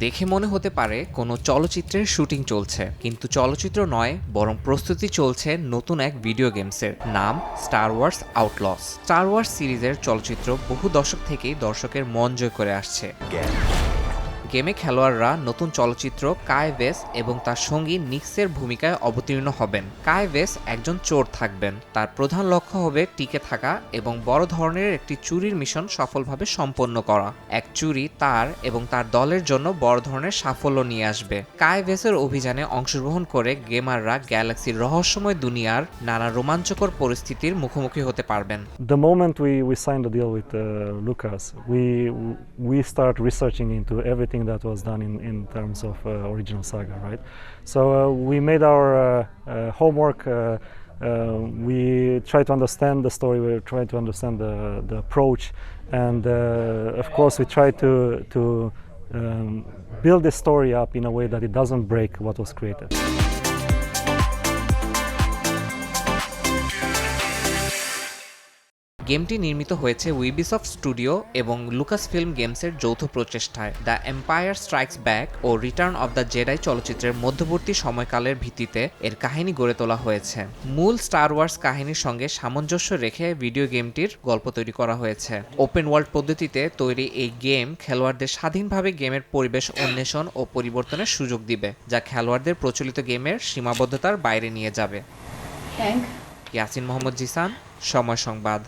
দেখে মনে হতে পারে কোনো চলচ্চিত্রের শুটিং চলছে, কিন্তু চলচ্চিত্র নয়, বরং প্রস্তুতি চলছে নতুন এক ভিডিও গেমসের। নাম স্টার ওয়ার্স আউটলস। স্টার ওয়ার্স সিরিজের চলচ্চিত্র বহু দশক থেকেই দর্শকের মন জয় করে আসছে। গেমে খেলোয়াড়রা নতুন চলচ্চিত্র কায় ভেস এবং তার সঙ্গী নিক্সের ভূমিকায় অবতীর্ণ হবেন। কায় ভেস একজন চোর থাকবেন, তার প্রধান লক্ষ্য হবে টিকে থাকা এবং বড় ধরনের একটি চুরির মিশন সফলভাবে সম্পন্ন করা। এক চুরি তার এবং তার দলের জন্য বড় ধরনের সাফল্য নিয়ে আসবে। কায় ভেসের অভিযানে অংশগ্রহণ করে গেমাররা গ্যালাক্সির রহস্যময় দুনিয়ার নানা রোমাঞ্চকর পরিস্থিতির মুখোমুখি হতে পারবেন। The moment we signed the deal with Lucas, we start researching into everything that was done in terms of original saga, right? So we made our homework. We try to understand the story. We try to understand the approach, and of course we try to build the story up in a way that it doesn't break what was created. গেমটি নির্মিত হয়েছে Ubisoft studio এবং Lucasfilm গেমসের যৌথ প্রচেষ্টায়। The Empire Strikes Back ও Return of the Jedi চলচ্চিত্রের মধ্যবর্তী সময়কালের ভিত্তিতে এর কাহিনী গড়ে তোলা হয়েছে। মূল স্টার ওয়ার্স কাহিনীর সঙ্গে সামঞ্জস্য রেখে ভিডিও গেমটির গল্প তৈরি করা হয়েছে। ওপেন ওয়ার্ল্ড পদ্ধতিতে তৈরি এই গেম খেলোয়াড়দের স্বাধীনভাবে গেমের পরিবেশ অন্বেষণ ও পরিবর্তনের সুযোগ দিবে, যা খেলোয়াড়দের প্রচলিত গেমের সীমাবদ্ধতার বাইরে নিয়ে যাবে। ইয়াসিন মোহাম্মদ জিসান, সময় সংবাদ।